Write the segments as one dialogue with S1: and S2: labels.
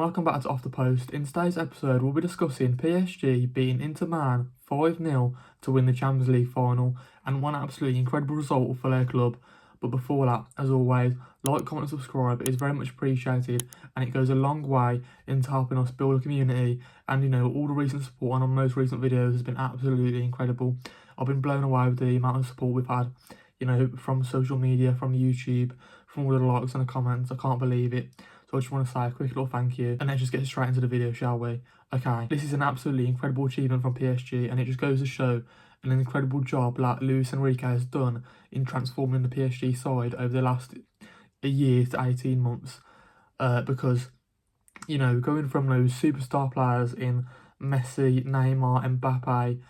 S1: welcome back to Off the Post. In today's episode, we'll be discussing PSG beating Inter Milan 5-0 to win the Champions League final, and one absolutely incredible result for their club. But before that, as always, like, comment and subscribe. It is very much appreciated, and it goes a long way into helping us build a community. And all the recent support on our most recent videos has been absolutely incredible. I've been blown away with the amount of support we've had, from social media, from YouTube, from all the likes and the comments. I can't believe it. So I just want to say a quick little thank you, and let's just get straight into the video, shall we? Okay, this is an absolutely incredible achievement from PSG, and it just goes to show an incredible job that Luiz Enrique has done in transforming the PSG side over the last a year to 18 months. Because, going from those superstar players in Messi, Neymar, Mbappe,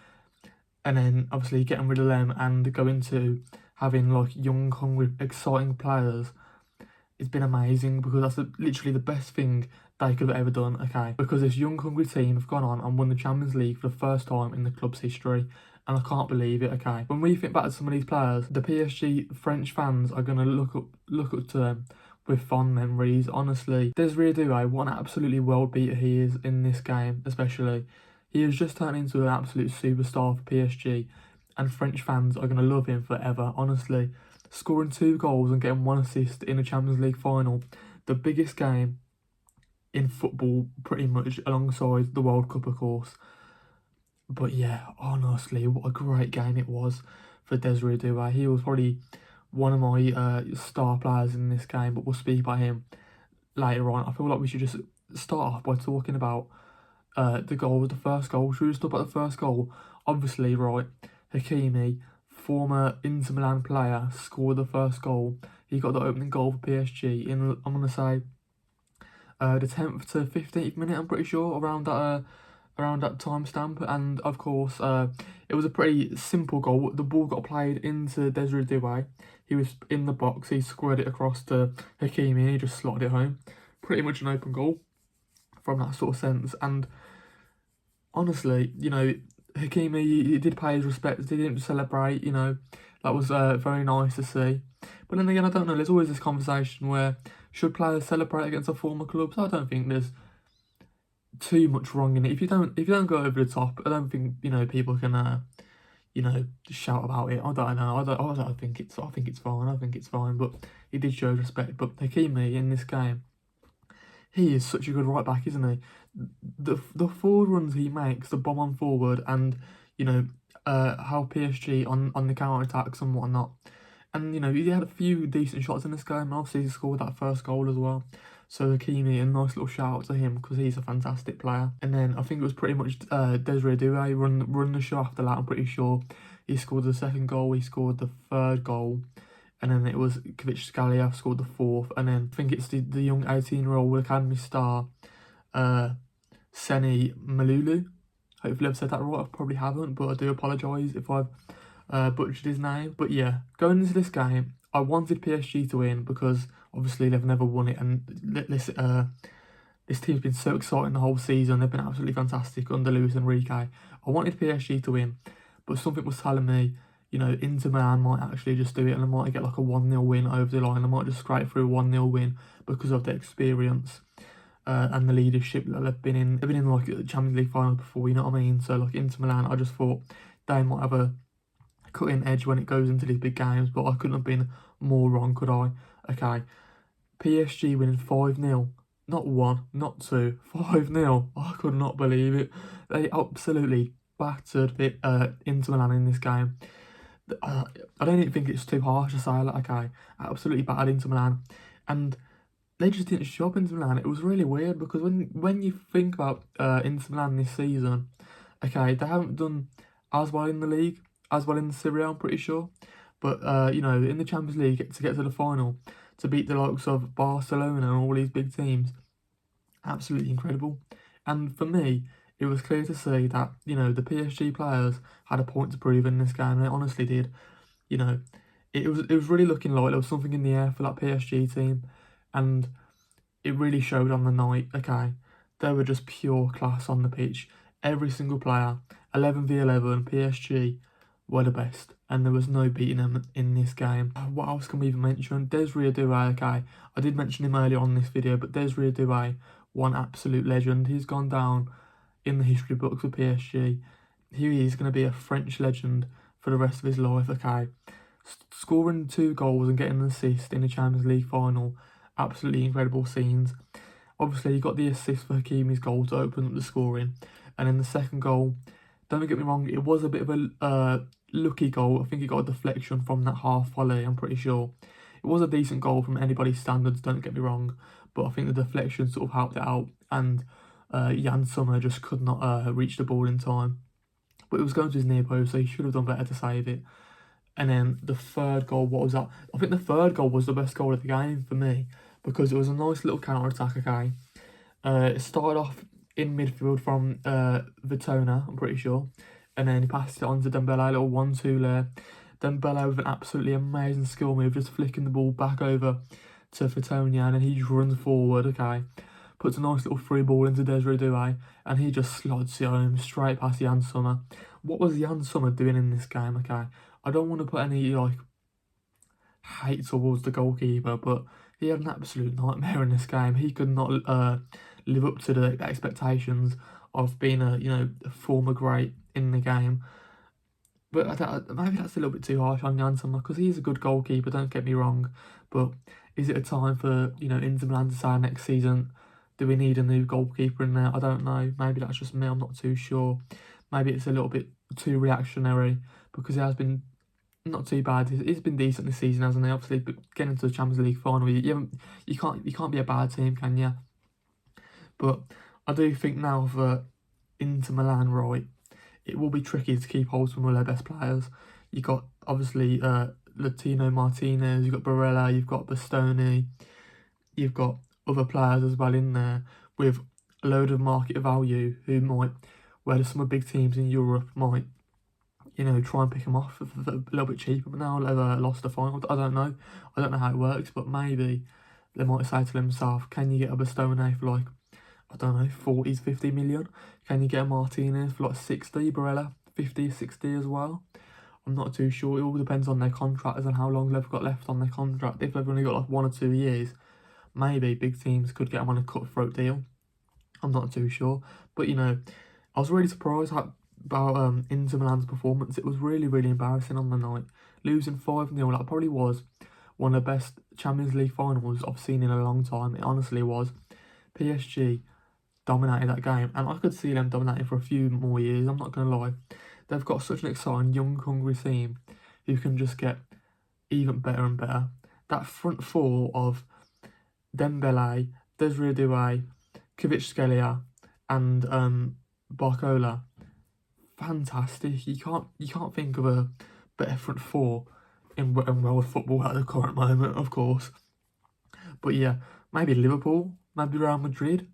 S1: and then obviously getting rid of them and going to having like young, hungry, exciting players, it's been amazing, because that's literally the best thing they could have ever done, okay? Because this young, hungry team have gone on and won the Champions League for the first time in the club's history, and I can't believe it, okay? When we think back to some of these players, the PSG French fans are going to look up to them with fond memories, honestly. Désiré Doué, what an absolutely world beater he is in this game, especially. He has just turned into an absolute superstar for PSG, and French fans are going to love him forever, honestly. Scoring 2 goals and getting 1 assist in a Champions League final, the biggest game in football pretty much, alongside the World Cup of course. But yeah, honestly, what a great game it was for Désiré Doué. He was probably one of my star players in this game, but we'll speak about him later on. I feel like we should just start off by talking about the first goal. Should we just talk about the first goal? Obviously, right, Hakimi, former Inter Milan player, scored the first goal. He got the opening goal for PSG in, I'm going to say, the 10th to 15th minute, I'm pretty sure, around that timestamp. And of course, it was a pretty simple goal. The ball got played into Désiré Doué. He was in the box, he squared it across to Hakimi, and he just slotted it home. Pretty much an open goal from that sort of sense. And honestly, Hakimi, he did pay his respects. He didn't celebrate, that was very nice to see. But then again, I don't know, there's always this conversation where, should players celebrate against a former club? So I don't think there's too much wrong in it. If you don't go over the top, I don't think, people can, shout about it. I don't know. I think it's fine. I think it's fine. But he did show respect. But Hakimi in this game, he is such a good right back, isn't he? The forward runs he makes, the bomb on forward, and how PSG on the counter attacks and whatnot. And he had a few decent shots in this game, and obviously he scored that first goal as well. So Hakimi, a nice little shout out to him, because he's a fantastic player. And then I think it was pretty much Désiré Doué run the show after that. I'm pretty sure he scored the second goal, he scored the third goal, and then it was Kvaratskhelia scored the 4th. And then I think it's the young 18-year-old academy star, Seni Malulu. Hopefully I've said that right. I probably haven't, but I do apologise if I've butchered his name. But yeah, going into this game, I wanted PSG to win, because obviously they've never won it, and this team's been so exciting the whole season. They've been absolutely fantastic under Luiz Enrique. I wanted PSG to win, but something was telling me, Inter Milan might actually just do it, and they might get like a 1-0 win over the line. They might just scrape through a 1-0 win because of their experience and the leadership that they've been in. They've been in like the Champions League final before, you know what I mean? So like Inter Milan, I just thought they might have a cutting edge when it goes into these big games, but I couldn't have been more wrong, could I? Okay, PSG winning 5-0, not 1, not 2, 5-0. I could not believe it. They absolutely battered Inter Milan in this game. I don't even think it's too harsh to say that, okay? Absolutely battered Inter Milan, and they just didn't show up Inter Milan. It was really weird, because when you think about Inter Milan this season, okay, they haven't done as well in the league, as well in Serie A, I'm pretty sure. But, in the Champions League, to get to the final, to beat the likes of Barcelona and all these big teams, absolutely incredible. And for me, it was clear to see that, the PSG players had a point to prove in this game. They honestly did. It was really looking like there was something in the air for that PSG team, and it really showed on the night, okay? They were just pure class on the pitch. Every single player, 11v11, PSG were the best, and there was no beating them in this game. What else can we even mention? Désiré Doué, okay, I did mention him earlier on in this video, but Désiré Doué one absolute legend. He's gone down in the history books of PSG. He is going to be a French legend for the rest of his life, okay? Scoring 2 goals and getting an assist in the Champions League final, absolutely incredible scenes. Obviously, he got the assist for Hakimi's goal to open up the scoring. And then the second goal, don't get me wrong, it was a bit of a lucky goal. I think he got a deflection from that half volley, I'm pretty sure. It was a decent goal from anybody's standards, don't get me wrong. But I think the deflection sort of helped it out. And Jan Sommer just could not reach the ball in time. But it was going to his near post, so he should have done better to save it. And then the third goal, what was that? I think the third goal was the best goal of the game for me, because it was a nice little counter-attack, okay? It started off in midfield from Vitona, I'm pretty sure. And then he passed it on to Dembele, a little 1-2 there. Dembele with an absolutely amazing skill move, just flicking the ball back over to Vitona, and then he just runs forward, okay? Puts a nice little free ball into Désiré Doué, and he just slots it home straight past Jan Sommer. What was Jan Sommer doing in this game, okay? I don't want to put any, like, hate towards the goalkeeper, but he had an absolute nightmare in this game. He could not live up to the expectations of being a former great in the game. But maybe that's a little bit too harsh on Jan Sommer, because he's a good goalkeeper, don't get me wrong. But is it a time for, Inter Milan to say next season, do we need a new goalkeeper in there? I don't know. Maybe that's just me, I'm not too sure. Maybe it's a little bit too reactionary, because he has been not too bad. He's been decent this season, hasn't he? Obviously, but getting to the Champions League final, you can't be a bad team, can you? But I do think now for Inter Milan, right, it will be tricky to keep hold of some of their best players. You got obviously Latino Martinez, you've got Barella, you've got Bastoni, you've got other players as well in there with a load of market value who might, where some of the big teams in Europe might, try and pick them off for a little bit cheaper. But now they've lost the final. I don't know how it works, but maybe they might say to themselves, can you get a Bastoni for like, I don't know, 40, 50 million? Can you get a Martinez for like 60, Barella 50, 60 as well? I'm not too sure. It all depends on their contractors and how long they've got left on their contract. If they've only got like 1 or 2 years, maybe big teams could get them on a cutthroat deal. I'm not too sure. But, I was really surprised about Inter Milan's performance. It was really, really embarrassing on the night. Losing 5-0, that probably was one of the best Champions League finals I've seen in a long time. It honestly was. PSG dominated that game, and I could see them dominating for a few more years, I'm not going to lie. They've got such an exciting, young, hungry team who can just get even better and better. That front four of Dembele, Désiré Doué, Kvaratskhelia, and Barcola, fantastic. You can't think of a better front four in world football at the current moment, of course. But yeah, maybe Liverpool, maybe Real Madrid.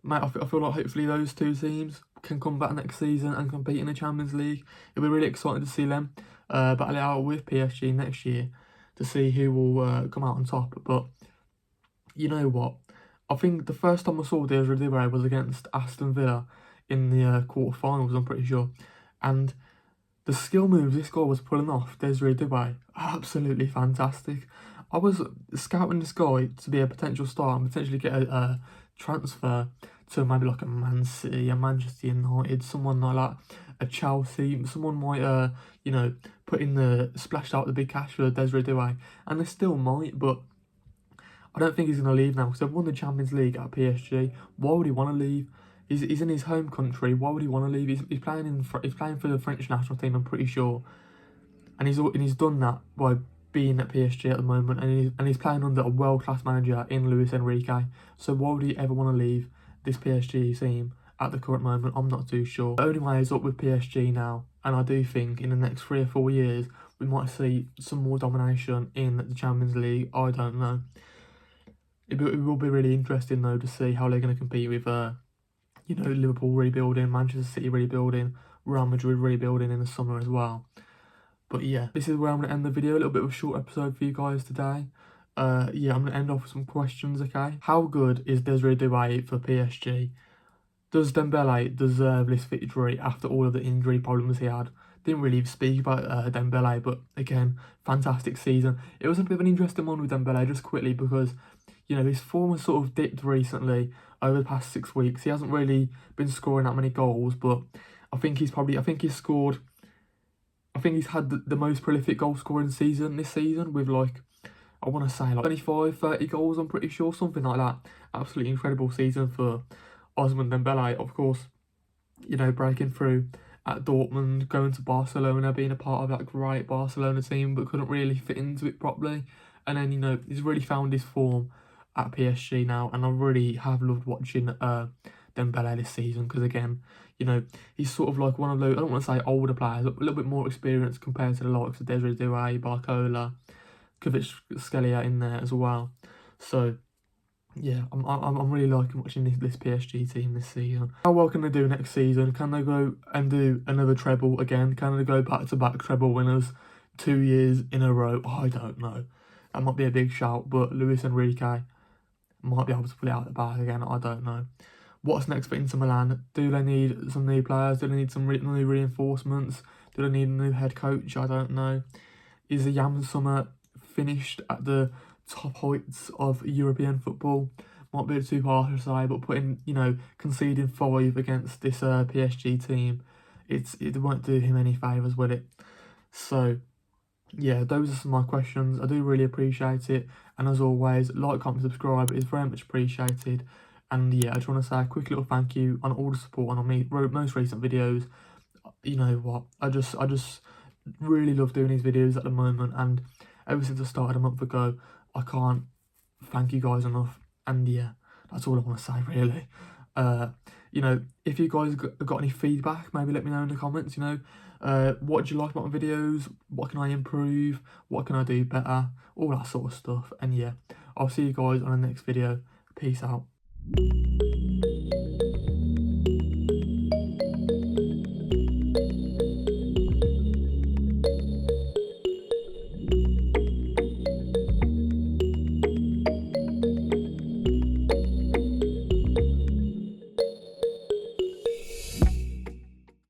S1: Mate, I feel like hopefully those two teams can come back next season and compete in the Champions League. It'll be really exciting to see them battle it out with PSG next year to see who will come out on top. But you know what? I think the first time I saw Désiré Doué was against Aston Villa in the quarterfinals, I'm pretty sure. And the skill moves this guy was pulling off, Désiré Doué, absolutely fantastic. I was scouting this guy to be a potential star and potentially get a transfer to maybe like a Man City, a Manchester United, someone like that, a Chelsea. Someone might, put in splashed out the big cash for Désiré Doué, and they still might, but I don't think he's going to leave now because they've won the Champions League at PSG. Why would he want to leave? He's in his home country. Why would he want to leave? He's playing for the French national team, I'm pretty sure, and he's done that by being at PSG at the moment, and he's playing under a world-class manager in Luiz Enrique. So why would he ever want to leave this PSG team at the current moment? I'm not too sure. The only way is up with PSG now, and I do think in the next 3 or 4 years we might see some more domination in the Champions League. I don't know. It will be really interesting though to see how they're going to compete with Liverpool rebuilding, Manchester City rebuilding, Real Madrid rebuilding in the summer as well. But yeah, this is where I'm going to end the video. A little bit of a short episode for you guys today. I'm going to end off with some questions, okay? How good is Désiré Doué for PSG? Does Dembele deserve this victory after all of the injury problems he had? Didn't really speak about Dembele, but again, fantastic season. It was a bit of an interesting one with Dembele, just quickly, because you know, his form has sort of dipped recently over the past 6 weeks. He hasn't really been scoring that many goals, but I think he's had the most prolific goal scoring season this season with like, I want to say like 25, 30 goals, I'm pretty sure, something like that. Absolutely incredible season for Ousmane Dembele. Of course, you know, breaking through at Dortmund, going to Barcelona, being a part of that great Barcelona team, but couldn't really fit into it properly. And then, you know, he's really found his form at PSG now, and I really have loved watching Dembele this season, because again, you know, he's sort of like one of those, I don't want to say older players, but a little bit more experienced compared to the likes of Désiré Doué, Barcola, Kvaratskhelia in there as well. So yeah, I'm really liking watching this PSG team this season. How well can they do next season? Can they go and do another treble again? Can they go back-to-back treble winners 2 years in a row? Oh, I don't know. That might be a big shout, but Luiz Enrique might be able to pull it out of the bag again. I don't know. What's next for Inter Milan? Do they need some new players? Do they need some new reinforcements? Do they need a new head coach? I don't know. Is the Yam summer finished at the top heights of European football? Might be too harsh to say, but conceding 5 against this PSG team, it won't do him any favours, will it? So yeah, those are some of my questions. I do really appreciate it, and as always, like, comment, subscribe is very much appreciated. And yeah, I just want to say a quick little thank you on all the support on my most recent videos. You know what, I just really love doing these videos at the moment, and ever since I started a month ago, I can't thank you guys enough. And yeah, that's all I want to say, really. You know, if you guys got any feedback, maybe let me know in the comments. You know, what do you like about my videos? What can I improve? What can I do better? All that sort of stuff. And yeah, I'll see you guys on the next video. Peace out.